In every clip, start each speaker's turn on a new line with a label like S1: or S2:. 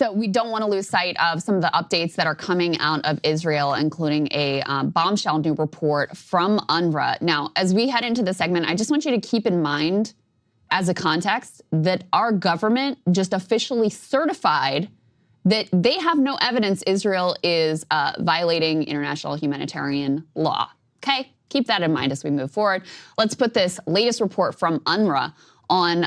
S1: So we don't want to lose sight of some of the updates that are coming out of Israel, including a bombshell new report from UNRWA. Now, as we head into this segment, I just want you to keep in mind, as a context, that our government just officially certified that they have no evidence Israel is violating international humanitarian law. Okay? Keep that in mind as we move forward. Let's put this latest report from UNRWA on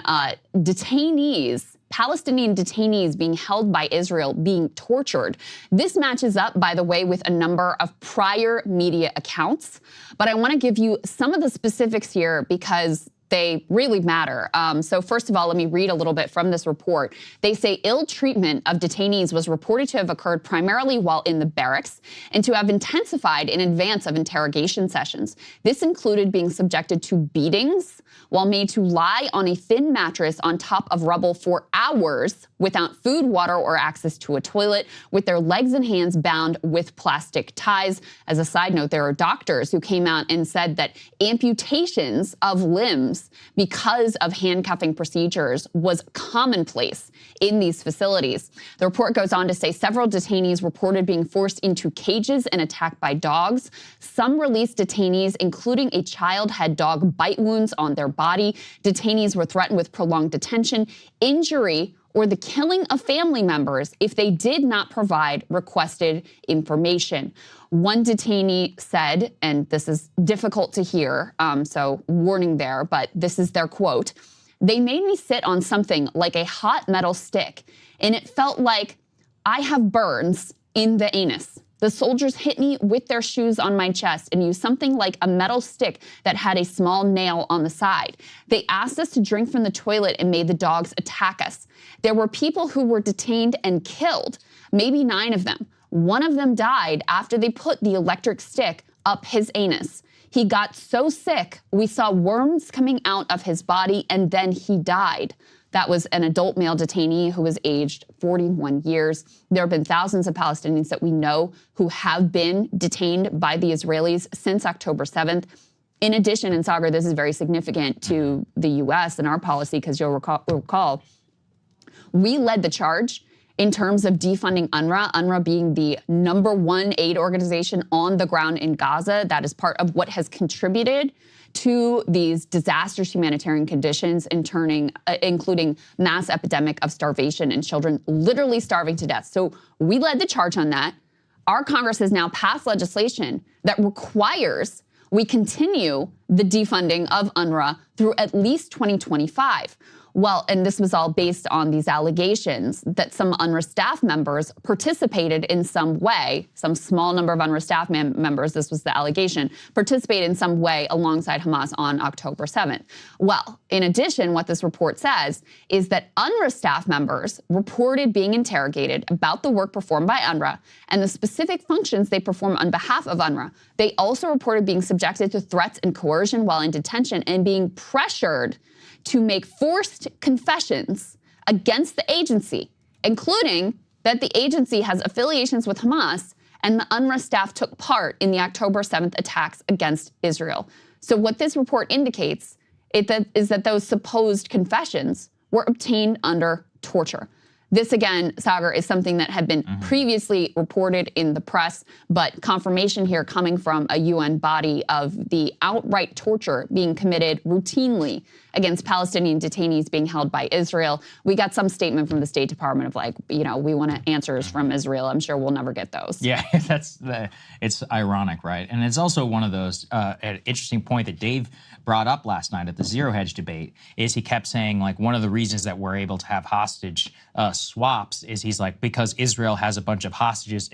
S1: detainees, Palestinian detainees being held by Israel, being tortured. This matches up, by the way, with a number of prior media accounts. But I want to give you some of the specifics here because they really matter. So first of all, let me read a little bit from this report. They say ill treatment of detainees was reported to have occurred primarily while in the barracks and to have intensified in advance of interrogation sessions. This included being subjected to beatings while made to lie on a thin mattress on top of rubble for hours without food, water, or access to a toilet, with their legs and hands bound with plastic ties. As a side note, there are doctors who came out and said that amputations of limbs because of handcuffing procedures was commonplace in these facilities. The report goes on to say several detainees reported being forced into cages and attacked by dogs. Some released detainees, including a child, had dog bite wounds on their body. Detainees were threatened with prolonged detention, injury, or the killing of family members if they did not provide requested information. One detainee said, and this is difficult to hear, so warning there, but this is their quote, "They made me sit on something like a hot metal stick, and it felt like I have burns in the anus. The soldiers hit me with their shoes on my chest and used something like a metal stick that had a small nail on the side. They asked us to drink from the toilet and made the dogs attack us. There were people who were detained and killed, maybe 9 of them. One of them died after they put the electric stick up his anus. He got so sick, we saw worms coming out of his body, and then he died." That was an adult male detainee who was aged 41 years. There have been thousands of Palestinians that we know who have been detained by the Israelis since October 7th. In addition, and Saagar, this is very significant to the U.S. and our policy, because you'll recall, we led the charge in terms of defunding UNRWA, UNRWA being the #1 aid organization on the ground in Gaza. That is part of what has contributed to these disastrous humanitarian conditions, including mass epidemic of starvation and children literally starving to death. So we led the charge on that. Our Congress has now passed legislation that requires we continue the defunding of UNRWA through at least 2025. Well, and this was all based on these allegations that some UNRWA staff members participated in some way, some small number of UNRWA staff members, this was the allegation, participated in some way alongside Hamas on October 7th. Well, in addition, what this report says is that UNRWA staff members reported being interrogated about the work performed by UNRWA and the specific functions they perform on behalf of UNRWA. They also reported being subjected to threats and coercion while in detention and being pressured to make forced confessions against the agency, including that the agency has affiliations with Hamas and the UNRWA staff took part in the October 7th attacks against Israel. So what this report indicates is that those supposed confessions were obtained under torture. This, again, Saagar, is something that had been previously reported in the press, but confirmation here coming from a UN body of the outright torture being committed routinely against Palestinian detainees being held by Israel. We got some statement from the State Department of like, you know, we want answers from Israel. I'm sure we'll never get those.
S2: Yeah, it's ironic, right? And it's also one of those, an interesting point that Dave brought up last night at the Zero Hedge debate is he kept saying, like, one of the reasons that we're able to have hostage swaps is he's like, because Israel has a bunch of hostages,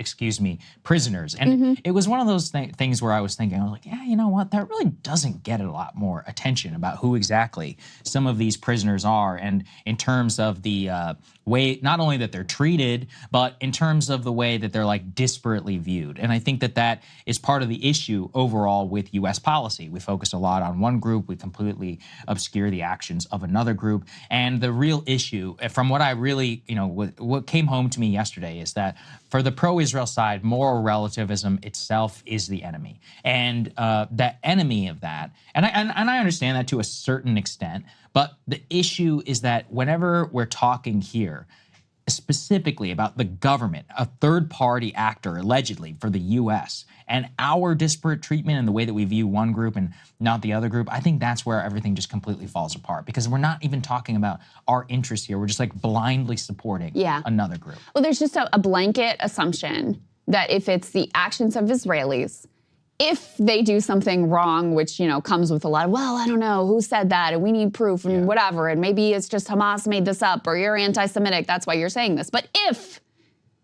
S2: prisoners. And it was one of those things where I was thinking, I was like, yeah, you know what? That really doesn't get a lot more attention about who exactly some of these prisoners are. And in terms of the way, not only that they're treated, but in terms of the way that they're like disparately viewed. And I think that that is part of the issue overall with U.S. policy. We focus a lot on one group. We completely obscure the actions of another group. And the real issue, from what I really, you know, what came home to me yesterday is that for the pro-Israel side, moral relativism itself is the enemy. And the enemy of that, and I understand that to a certain extent, but the issue is that whenever we're talking here, specifically about the government, a third-party actor, allegedly, for the U.S., and our disparate treatment and the way that we view one group and not the other group, I think that's where everything just completely falls apart, because we're not even talking about our interests here. We're just like blindly supporting another group.
S1: Well, there's just a blanket assumption that if it's the actions of Israelis, if they do something wrong, which, you know, comes with a lot of, well, I don't know, who said that, and we need proof, and whatever, and maybe it's just Hamas made this up, or you're anti-Semitic, that's why you're saying this. But if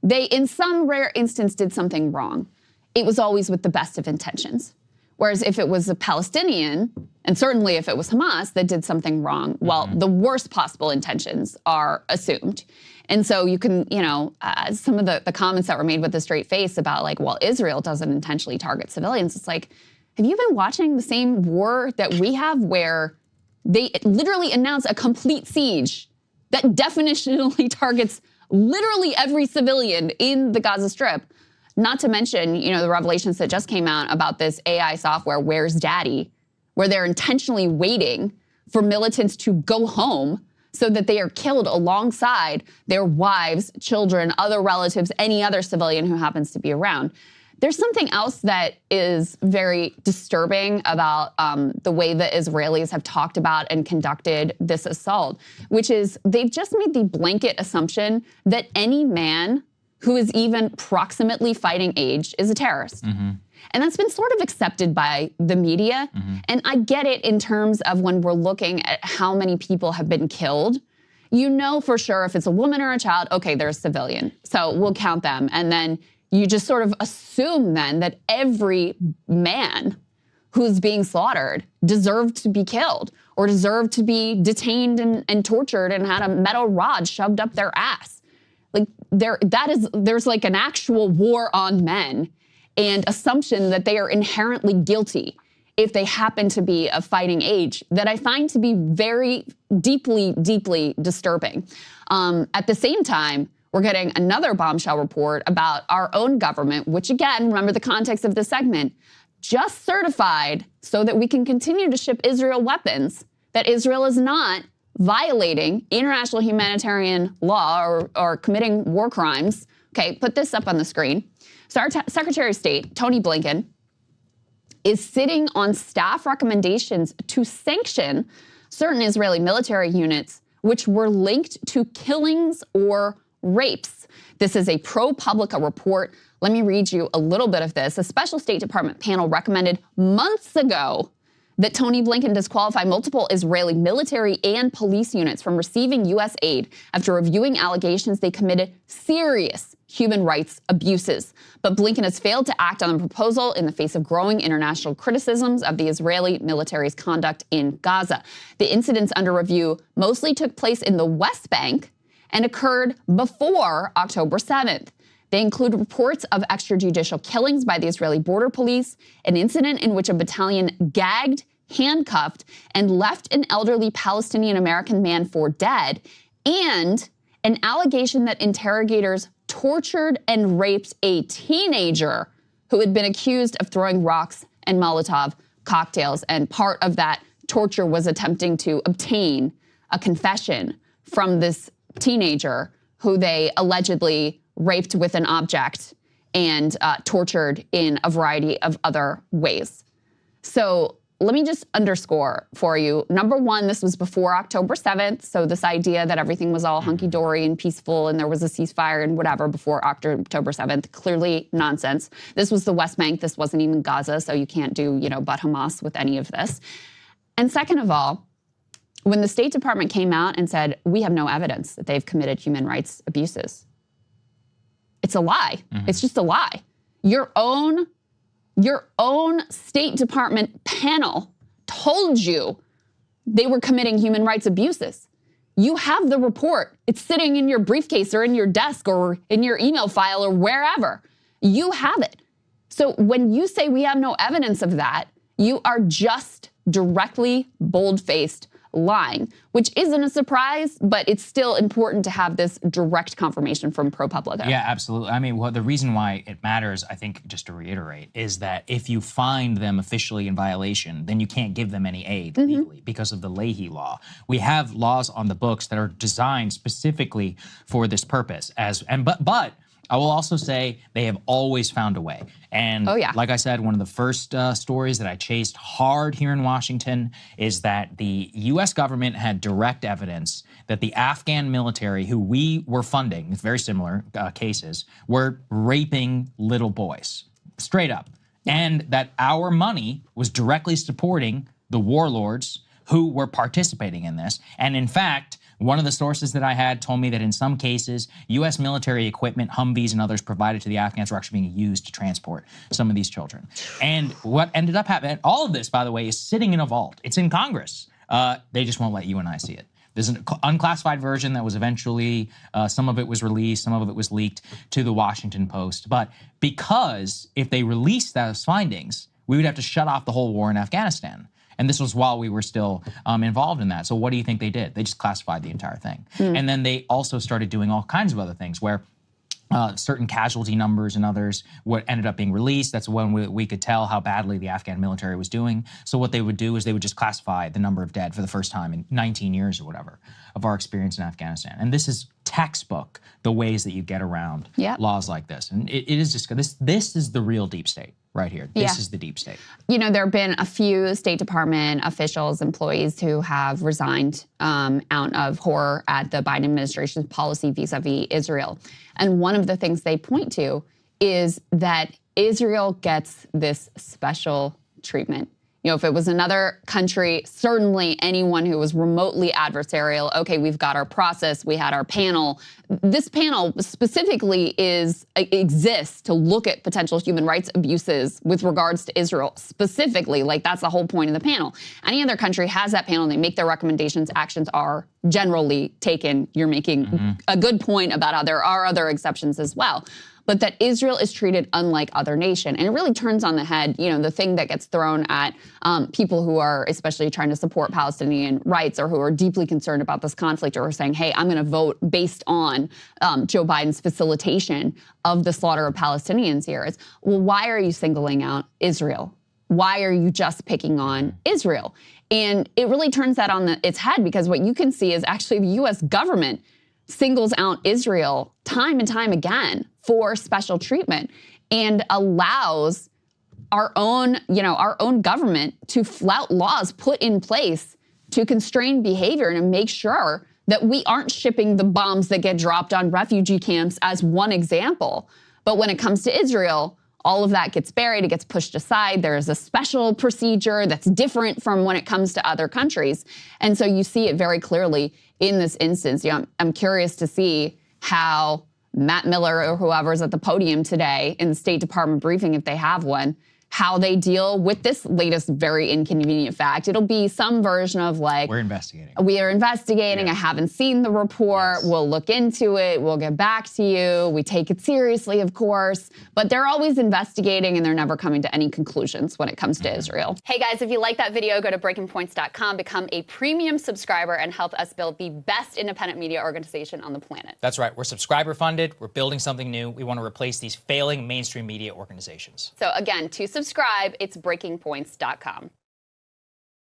S1: they, in some rare instance, did something wrong, it was always with the best of intentions. Whereas if it was a Palestinian, and certainly if it was Hamas that did something wrong, well, the worst possible intentions are assumed. And so you can, you know, some of the comments that were made with a straight face about like, well, Israel doesn't intentionally target civilians. It's like, have you been watching the same war that we have, where they literally announce a complete siege that definitionally targets literally every civilian in the Gaza Strip? Not to mention, you know, the revelations that just came out about this AI software, Where's Daddy, where they're intentionally waiting for militants to go home so that they are killed alongside their wives, children, other relatives, any other civilian who happens to be around. There's something else that is very disturbing about the way the Israelis have talked about and conducted this assault, which is they've just made the blanket assumption that any man who is even proximately fighting age is a terrorist. And that's been sort of accepted by the media. And I get it in terms of when we're looking at how many people have been killed. You know for sure if it's a woman or a child, okay, they're a civilian, so we'll count them. And then you just sort of assume then that every man who's being slaughtered deserved to be killed or deserved to be detained and tortured and had a metal rod shoved up their ass. Like there's like an actual war on men and assumption that they are inherently guilty if they happen to be of fighting age, that I find to be very deeply, deeply disturbing. At the same time, we're getting another bombshell report about our own government, which again, remember the context of this segment, just certified so that we can continue to ship Israel weapons, that Israel is not violating international humanitarian law or committing war crimes. Okay, put this up on the screen. So our Secretary of State, Tony Blinken, is sitting on staff recommendations to sanction certain Israeli military units which were linked to killings or rapes. This is a ProPublica report. Let me read you a little bit of this. A special State Department panel recommended months ago that Tony Blinken disqualify multiple Israeli military and police units from receiving U.S. aid after reviewing allegations they committed serious human rights abuses. But Blinken has failed to act on the proposal in the face of growing international criticisms of the Israeli military's conduct in Gaza. The incidents under review mostly took place in the West Bank and occurred before October 7th. They include reports of extrajudicial killings by the Israeli border police, an incident in which a battalion gagged, handcuffed, and left an elderly Palestinian American man for dead, and an allegation that interrogators tortured and raped a teenager who had been accused of throwing rocks and Molotov cocktails. And part of that torture was attempting to obtain a confession from this teenager who they allegedly raped with an object and tortured in a variety of other ways. So let me just underscore for you. Number one, this was before October 7th. So this idea that everything was all hunky-dory and peaceful and there was a ceasefire and whatever before October 7th, clearly nonsense. This was the West Bank. This wasn't even Gaza. So you can't do, but Hamas with any of this. And second of all, when the State Department came out and said, we have no evidence that they've committed human rights abuses, it's a lie. It's just a lie. Your own State Department panel told you they were committing human rights abuses. You have the report. It's sitting in your briefcase or in your desk or in your email file or wherever. You have it. So when you say we have no evidence of that, you are just directly bold-faced lying, which isn't a surprise, but it's still important to have this direct confirmation from ProPublica.
S2: Yeah, absolutely. I mean, well, the reason why it matters, I think, just to reiterate, is that if you find them officially in violation, then you can't give them any aid legally because of the Leahy law. We have laws on the books that are designed specifically for this purpose. But I will also say they have always found a way. And like I said, one of the first stories that I chased hard here in Washington is that the U.S. government had direct evidence that the Afghan military, who we were funding, very similar cases, were raping little boys, straight up. And that our money was directly supporting the warlords who were participating in this. And in fact, one of the sources that I had told me that in some cases, U.S. military equipment, Humvees and others provided to the Afghans were actually being used to transport some of these children. And what ended up happening, all of this, by the way, is sitting in a vault. It's in Congress. They just won't let you and I see it. There's an unclassified version that was eventually, some of it was released, some of it was leaked to the Washington Post. But because if they released those findings, we would have to shut off the whole war in Afghanistan. And this was while we were still involved in that. So what do you think they did? They just classified the entire thing. And then they also started doing all kinds of other things where certain casualty numbers and others what ended up being released. That's when we could tell how badly the Afghan military was doing. So what they would do is they would just classify the number of dead for the first time in 19 years or whatever of our experience in Afghanistan. And this is textbook the ways that you get around laws like this. And it is just, this is the real deep state right here. This is the deep state.
S1: You know, there have been a few State Department officials, employees who have resigned out of horror at the Biden administration's policy vis-a-vis Israel. And one of the things they point to is that Israel gets this special treatment. You know, if it was another country, certainly anyone who was remotely adversarial, okay, we've got our process, we had our panel. This panel specifically exists to look at potential human rights abuses with regards to Israel specifically. Like, that's the whole point of the panel. Any other country has that panel, they make their recommendations, actions are generally taken. You're making a good point about how there are other exceptions as well. But that Israel is treated unlike other nation. And it really turns on the head, you know, the thing that gets thrown at people who are especially trying to support Palestinian rights or who are deeply concerned about this conflict or are saying, hey, I'm going to vote based on Joe Biden's facilitation of the slaughter of Palestinians here. It's, well, why are you singling out Israel? Why are you just picking on Israel? And it really turns that on its head, because what you can see is actually the U.S. government singles out Israel time and time again for special treatment and allows our own government to flout laws put in place to constrain behavior and to make sure that we aren't shipping the bombs that get dropped on refugee camps as one example. But when it comes to Israel, all of that gets buried, it gets pushed aside. There's a special procedure that's different from when it comes to other countries. And so you see it very clearly in this instance. You know, I'm curious to see how Matt Miller or whoever's at the podium today in the State Department briefing, if they have one, how they deal with this latest very inconvenient fact. It'll be some version of like,
S2: we're investigating.
S1: We are investigating. I haven't seen the report. We'll look into it. We'll get back to you. We take it seriously, of course. But they're always investigating and they're never coming to any conclusions when it comes to Israel. Hey guys, if you like that video, go to breakingpoints.com, become a premium subscriber and help us build the best independent media organization on the planet.
S2: That's right. We're subscriber funded. We're building something new. We want to replace these failing mainstream media organizations.
S1: So again, to subscribe, it's breakingpoints.com.